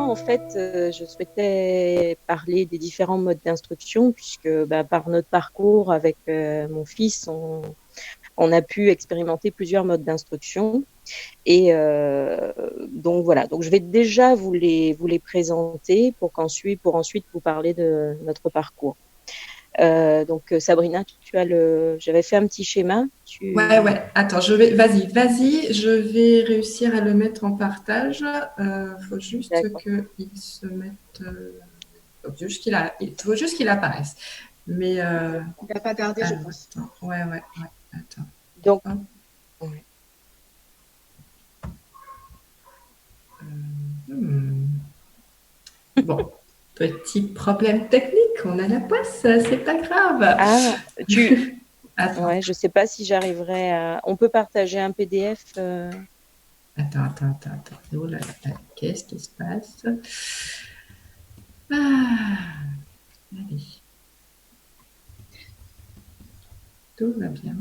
en fait, je souhaitais parler des différents modes d'instruction, puisque par notre parcours avec mon fils, on a pu expérimenter plusieurs modes d'instruction. Et donc voilà, donc je vais déjà vous les présenter pour ensuite vous parler de notre parcours. Donc Sabrina, j'avais fait un petit schéma. Ouais, ouais. Attends, vas-y. Je vais réussir à le mettre en partage. Faut juste D'accord. qu'il se mette. Faut juste qu'il apparaisse. Mais Il n'a pas tardé, je pense. attends. Ouais. Attends. Donc, Hop. ouais. Hmm. Bon, petit problème technique. On a la poisse. C'est pas grave. Ah, tu, Attends. ouais, je sais pas si j'arriverai à. On peut partager un PDF. Attends. Oh là là. Qu'est-ce qui se passe? Ah, allez. Tout va bien.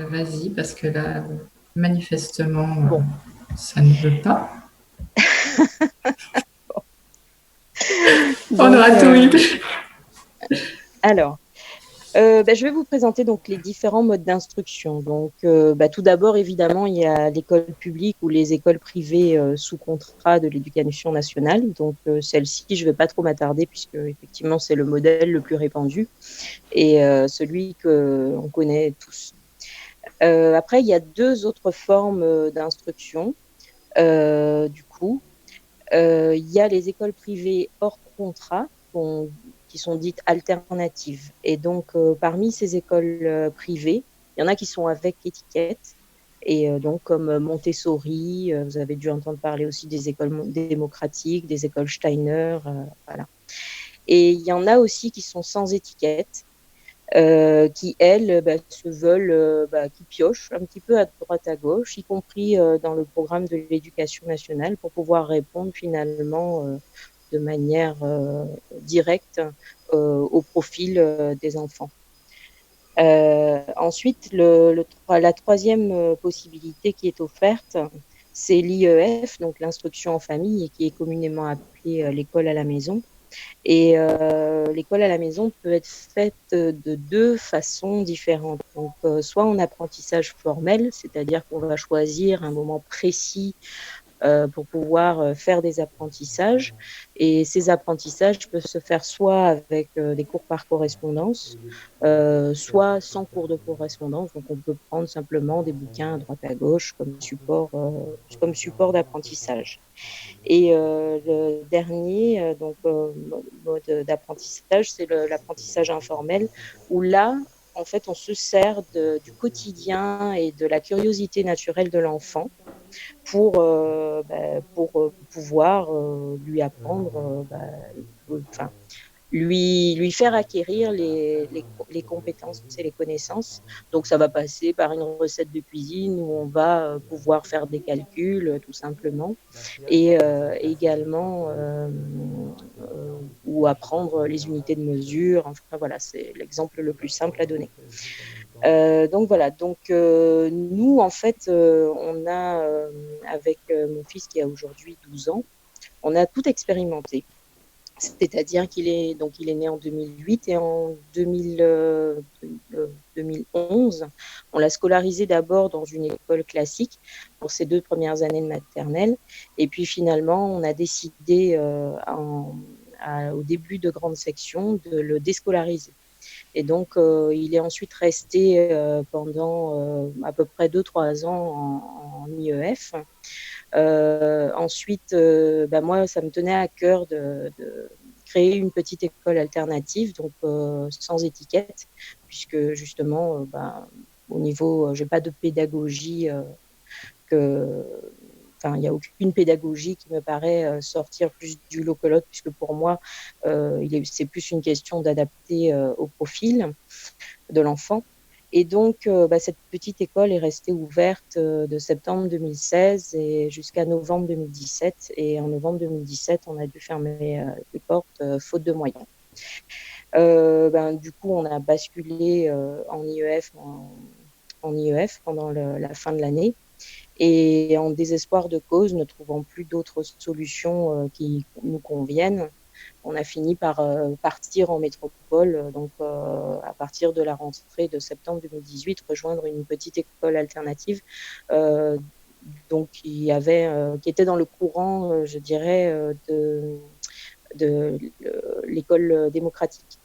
Vas-y, parce que là, manifestement, Bon. ça ne veut pas. On Donc, aura tout eu. alors, je vais vous présenter donc les différents modes d'instruction. Donc, tout d'abord, évidemment, il y a l'école publique ou les écoles privées sous contrat de l'éducation nationale. Donc, celle-ci, je ne vais pas trop m'attarder puisque effectivement, c'est le modèle le plus répandu et celui que on connaît tous. Après, il y a deux autres formes d'instruction. Du coup, il y a les écoles privées hors contrat qui sont dites alternatives. Et donc, parmi ces écoles privées, il y en a qui sont avec étiquette. Et donc, comme Montessori, vous avez dû entendre parler aussi des écoles démocratiques, des écoles Steiner, voilà. Et il y en a aussi qui sont sans étiquette, qui, elles, se veulent, qui piochent un petit peu à droite à gauche, y compris dans le programme de l'éducation nationale, pour pouvoir répondre finalement de manière directe au profil des enfants. Ensuite, la troisième possibilité qui est offerte, c'est l'IEF, donc l'instruction en famille, et qui est communément appelée l'école à la maison. Et l'école à la maison peut être faite de deux façons différentes. Donc, soit en apprentissage formel, c'est-à-dire qu'on va choisir un moment précis pour pouvoir faire des apprentissages. Et ces apprentissages peuvent se faire soit avec des cours par correspondance, soit sans cours de correspondance. Donc, on peut prendre simplement des bouquins à droite à gauche comme support d'apprentissage. Et le dernier mode d'apprentissage, c'est l'apprentissage informel, où là, en fait, on se sert du quotidien et de la curiosité naturelle de l'enfant pour pouvoir lui apprendre, enfin, lui faire acquérir les compétences et les connaissances. Donc, ça va passer par une recette de cuisine où on va pouvoir faire des calculs, tout simplement, et également ou apprendre les unités de mesure. Enfin, voilà, c'est l'exemple le plus simple à donner. Donc voilà, donc nous en fait, on a avec mon fils qui a aujourd'hui 12 ans, on a tout expérimenté. C'est-à-dire il est né en 2008 et en 2011, on l'a scolarisé d'abord dans une école classique pour ses 2 premières années de maternelle. Et puis finalement, on a décidé au début de grande section de le déscolariser. Et donc, il est ensuite resté pendant à peu près 2-3 ans en IEF. Ensuite, moi, ça me tenait à cœur de créer une petite école alternative, donc sans étiquette, puisque justement, au niveau, j'ai pas de pédagogie que Enfin, il n'y a aucune pédagogie qui me paraît sortir plus du lot que l'autre, puisque pour moi, c'est plus une question d'adapter au profil de l'enfant. Et donc, cette petite école est restée ouverte de septembre 2016 et jusqu'à novembre 2017. Et en novembre 2017, on a dû fermer les portes faute de moyens. Du coup, on a basculé en IEF pendant la fin de l'année. Et en désespoir de cause, ne trouvant plus d'autres solutions qui nous conviennent, on a fini par partir en métropole, donc à partir de la rentrée de septembre 2018, rejoindre une petite école alternative, donc qui était dans le courant, je dirais, de l'école démocratique.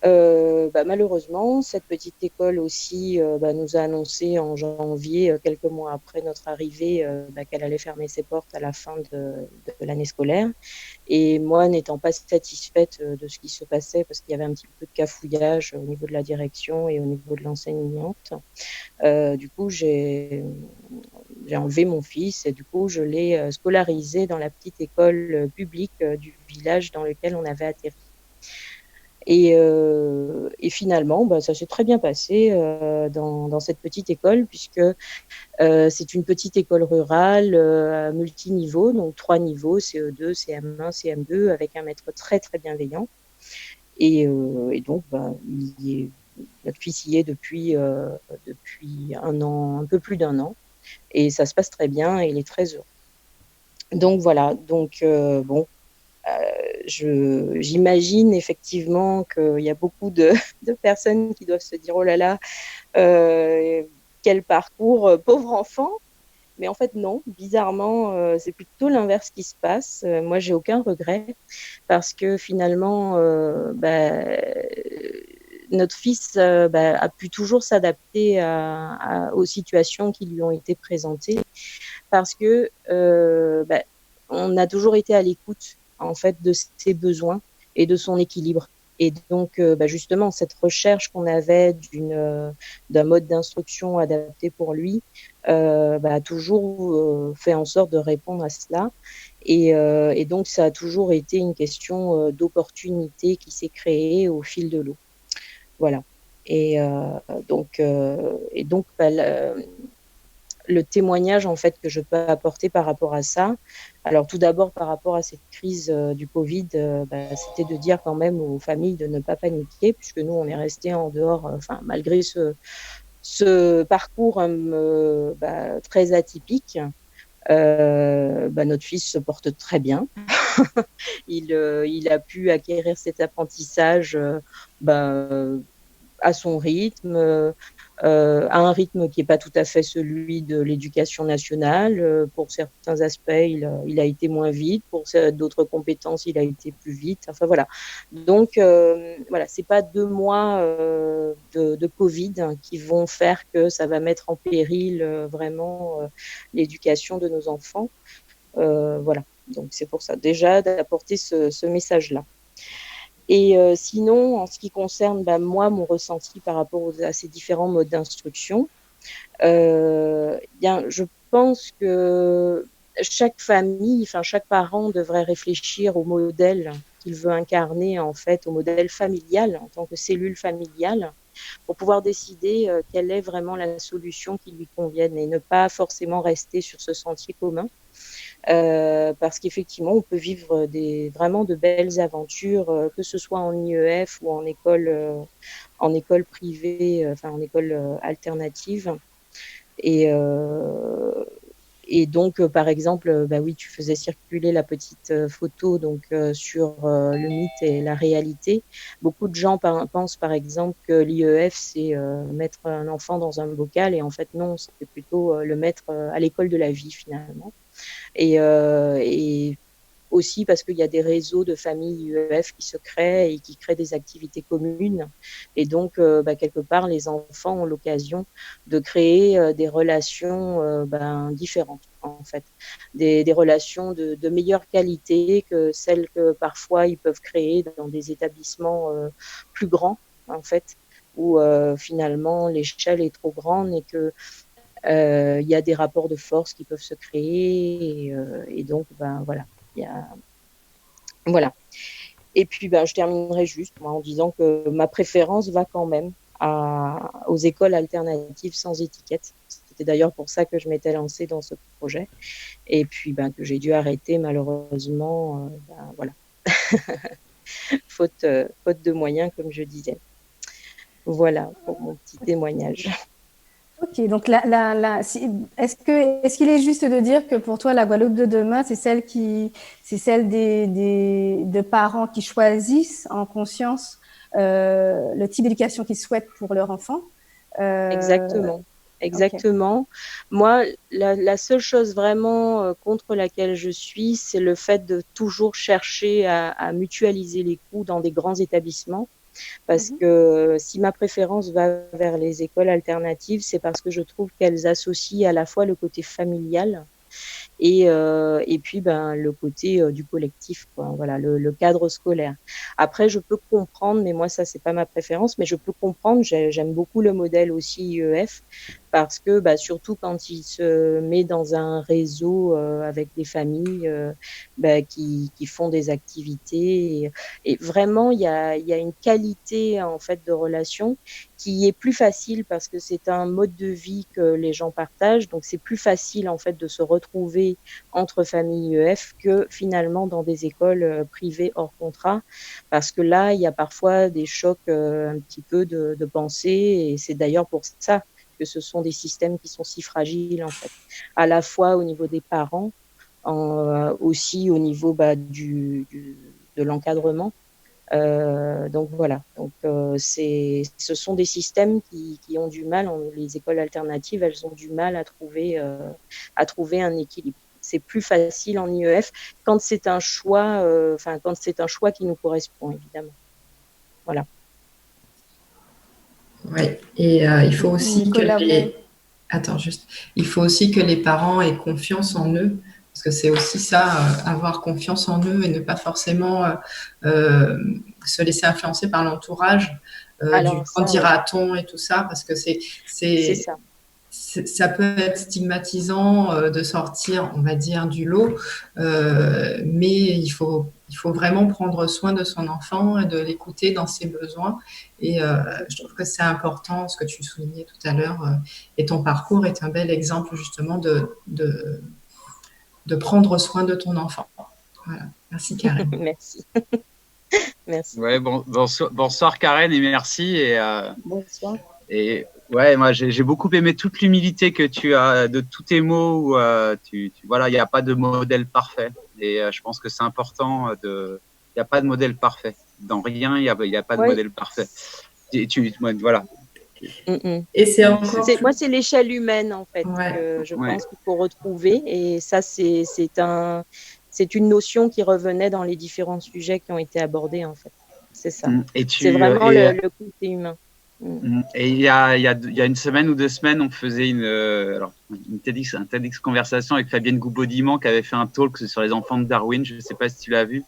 Malheureusement, cette petite école aussi nous a annoncé en janvier, quelques mois après notre arrivée, qu'elle allait fermer ses portes à la fin de l'année scolaire. Et moi, n'étant pas satisfaite de ce qui se passait, parce qu'il y avait un petit peu de cafouillage au niveau de la direction et au niveau de l'enseignante, du coup, j'ai enlevé mon fils et du coup, je l'ai scolarisé dans la petite école publique du village dans lequel on avait atterri. Et finalement, ça s'est très bien passé dans cette petite école, puisque c'est une petite école rurale multiniveau, donc 3 niveaux, CE2, CM1, CM2, avec un maître très très bienveillant. Et donc, notre fils y est depuis un an, un peu plus d'1 an, et ça se passe très bien et il est très heureux. Donc voilà, j'imagine effectivement qu'il y a beaucoup de personnes qui doivent se dire oh là là, quel parcours, pauvre enfant. Mais en fait, non, bizarrement, c'est plutôt l'inverse qui se passe. Moi, j'ai aucun regret parce que finalement, notre fils a pu toujours s'adapter aux situations qui lui ont été présentées parce que on a toujours été à l'écoute en fait de ses besoins et de son équilibre. Et donc, justement, cette recherche qu'on avait d'un mode d'instruction adapté pour lui a toujours fait en sorte de répondre à cela. Et donc, ça a toujours été une question d'opportunité qui s'est créée au fil de l'eau. Voilà. Et donc, le témoignage en fait que je peux apporter par rapport à ça. Alors tout d'abord par rapport à cette crise du Covid, c'était de dire quand même aux familles de ne pas paniquer, puisque nous on est restés en dehors, malgré ce parcours très atypique. Notre fils se porte très bien. Il a pu acquérir cet apprentissage à son rythme, à un rythme qui n'est pas tout à fait celui de l'éducation nationale. Pour certains aspects, il a été moins vite. Pour d'autres compétences, il a été plus vite. Enfin voilà. Donc voilà, c'est pas 2 mois de Covid qui vont faire que ça va mettre en péril vraiment l'éducation de nos enfants. Voilà. Donc c'est pour ça déjà d'apporter ce message-là. Et sinon, en ce qui concerne moi, mon ressenti par rapport à ces différents modes d'instruction, je pense que chaque famille, chaque parent devrait réfléchir au modèle qu'il veut incarner, en fait, au modèle familial, en tant que cellule familiale, pour pouvoir décider quelle est vraiment la solution qui lui convienne et ne pas forcément rester sur ce sentier commun. Parce qu'effectivement, on peut vivre vraiment de belles aventures, que ce soit en IEF ou en école privée, en école alternative. Et donc, par exemple, oui, tu faisais circuler la petite photo sur le mythe et la réalité. Beaucoup de gens pensent, par exemple, que l'IEF, c'est mettre un enfant dans un bocal, et en fait, non, c'est plutôt le mettre à l'école de la vie, finalement. Et aussi parce qu'il y a des réseaux de familles IEF qui se créent et qui créent des activités communes. Et donc, quelque part, les enfants ont l'occasion de créer des relations différentes, en fait. Des relations de meilleure qualité que celles que parfois ils peuvent créer dans des établissements plus grands, en fait, où finalement l'échelle est trop grande et que il y a des rapports de force qui peuvent se créer et donc voilà, voilà. Et puis je terminerai juste en disant que ma préférence va quand même aux écoles alternatives sans étiquette. C'était d'ailleurs pour ça que je m'étais lancée dans ce projet, et puis que j'ai dû arrêter malheureusement, voilà, faute de moyens, comme je disais. Voilà pour mon petit témoignage. Ok, Ok, donc est-ce qu'il est juste de dire que pour toi, la Guadeloupe de demain, c'est celle de parents qui choisissent en conscience le type d'éducation qu'ils souhaitent pour leur enfant? Exactement. Ok. Exactement. Moi, la seule chose vraiment contre laquelle je suis, c'est le fait de toujours chercher à mutualiser les coûts dans des grands établissements. Parce que si ma préférence va vers les écoles alternatives, c'est parce que je trouve qu'elles associent à la fois le côté familial et puis le côté du collectif, quoi. Voilà, le cadre scolaire. Après, je peux comprendre, mais moi ça c'est pas ma préférence, mais je peux comprendre. J'aime beaucoup le modèle aussi IEF parce que surtout quand il se met dans un réseau avec des familles qui font des activités et vraiment il y a une qualité en fait de relation qui est plus facile parce que c'est un mode de vie que les gens partagent, donc c'est plus facile en fait de se retrouver entre familles IEF que finalement dans des écoles privées hors contrat, parce que là il y a parfois des chocs un petit peu de pensée, et c'est d'ailleurs pour ça que ce sont des systèmes qui sont si fragiles en fait, à la fois au niveau des parents, aussi au niveau de l'encadrement. Donc voilà. Donc ce sont des systèmes qui ont du mal. Les écoles alternatives, elles ont du mal à trouver un équilibre. C'est plus facile en IEF quand c'est un choix, quand c'est un choix qui nous correspond évidemment. Voilà. Oui, et il faut aussi il faut aussi que les parents aient confiance en eux, parce que c'est aussi ça, avoir confiance en eux et ne pas forcément se laisser influencer par l'entourage, qu'en dira-t-on et tout ça, parce que c'est ça. Ça peut être stigmatisant de sortir, on va dire, du lot, mais il faut vraiment prendre soin de son enfant et de l'écouter dans ses besoins. Et je trouve que c'est important, ce que tu soulignais tout à l'heure, et ton parcours est un bel exemple justement de prendre soin de ton enfant. Voilà. Merci Karen. Merci. Merci. Ouais, bonsoir Karen et merci. Bonsoir. Et ouais, moi j'ai beaucoup aimé toute l'humilité que tu as de tous tes mots où voilà, il n'y a pas de modèle parfait, et je pense que c'est important il n'y a pas de modèle parfait dans rien, il y a pas de modèle parfait. Voilà. Et c'est encore moi c'est l'échelle humaine en fait que je pense qu'il faut retrouver, et ça c'est une notion qui revenait dans les différents sujets qui ont été abordés en fait. C'est ça. C'est vraiment le côté humain. Et il y a une semaine ou 2 semaines, on faisait un TEDx conversation avec Fabienne Goubaudiman qui avait fait un talk sur les enfants de Darwin, je ne sais pas si tu l'as vu,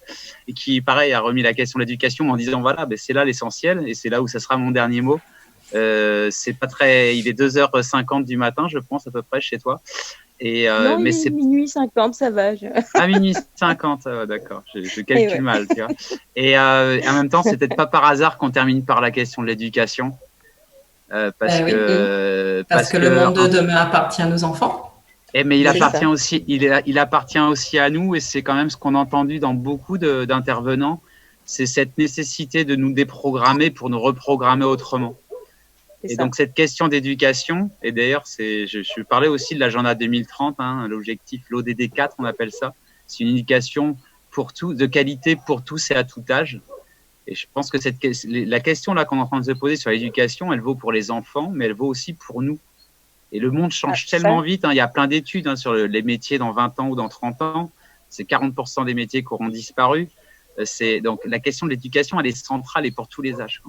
et qui, pareil, a remis la question de l'éducation en disant voilà, c'est là l'essentiel, et c'est là où ça sera mon dernier mot. C'est pas très, il est 2h50 du matin, je pense, à peu près chez toi. Et, non, mais c'est minuit 50, ça va. À minuit 50, d'accord, je calcule mal, tu vois. Et en même temps, c'est peut-être pas par hasard qu'on termine par la question de l'éducation. Parce que le monde de demain appartient à nos enfants. Mais il appartient aussi à nous, et c'est quand même ce qu'on a entendu dans beaucoup d'intervenants, c'est cette nécessité de nous déprogrammer pour nous reprogrammer autrement. Et donc cette question d'éducation, et d'ailleurs je parlais aussi de l'agenda 2030, l'objectif l'ODD 4, on appelle ça. C'est une éducation pour tous, de qualité pour tous et à tout âge. Et je pense que la question là qu'on est en train de se poser sur l'éducation, elle vaut pour les enfants, mais elle vaut aussi pour nous. Et le monde change tellement vite. Il y a plein d'études sur les métiers dans 20 ans ou dans 30 ans. C'est 40% des métiers qui auront disparu. Donc la question de l'éducation, elle est centrale et pour tous les âges.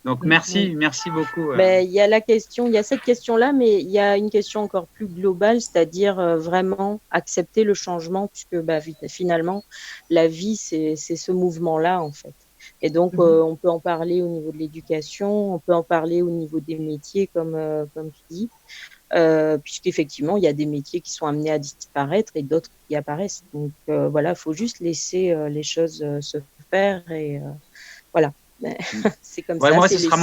Donc merci beaucoup. Il y a cette question-là, mais il y a une question encore plus globale, c'est-à-dire vraiment accepter le changement, puisque finalement la vie c'est ce mouvement-là en fait. Et donc on peut en parler au niveau de l'éducation, on peut en parler au niveau des métiers comme tu dis, puisqu'effectivement il y a des métiers qui sont amenés à disparaître et d'autres qui apparaissent. Donc voilà, faut juste laisser les choses se faire, et voilà. C'est comme ça. Moi, ce sera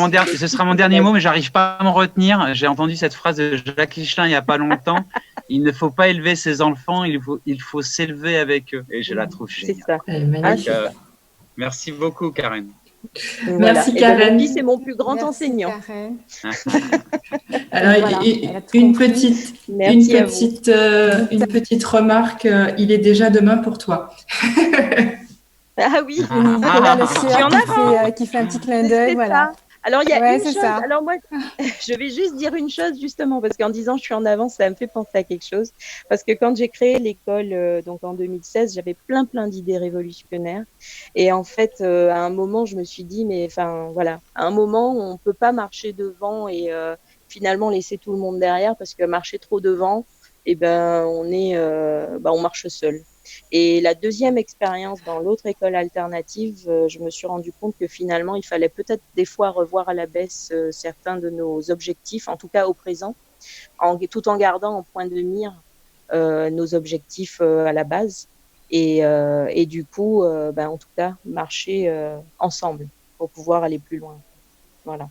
mon dernier mot, mais j'arrive pas à m'en retenir. J'ai entendu cette phrase de Jacques Higelin il y a pas longtemps. Il ne faut pas élever ses enfants, il faut s'élever avec eux. Et je la trouve géniale. C'est ça. Merci beaucoup, Karen. Merci, Et Karen. mon fils est mon plus grand Merci, enseignant. Karen. Alors, Voilà, elle a tout une compris. petite remarque, il est déjà demain pour toi. Ah oui, Nicolas Le je suis Sieur en avant. qui fait un petit clin C'est d'œil, ça. voilà. Alors, il y a Ouais, une c'est chose. ça. Alors, moi, je vais juste dire une chose, justement, parce qu'en disant je suis en avance, ça me fait penser à quelque chose. Parce que quand j'ai créé l'école, donc en 2016, j'avais plein d'idées révolutionnaires. Et en fait, à un moment, je me suis dit, mais enfin, voilà, à un moment, on ne peut pas marcher devant et finalement laisser tout le monde derrière, parce que marcher trop devant, eh ben, on marche seul. Et la deuxième expérience dans l'autre école alternative, je me suis rendu compte que finalement, il fallait peut-être des fois revoir à la baisse certains de nos objectifs, en tout cas au présent, tout en gardant en point de mire nos objectifs à la base. Et du coup, en tout cas, marcher ensemble pour pouvoir aller plus loin. Voilà.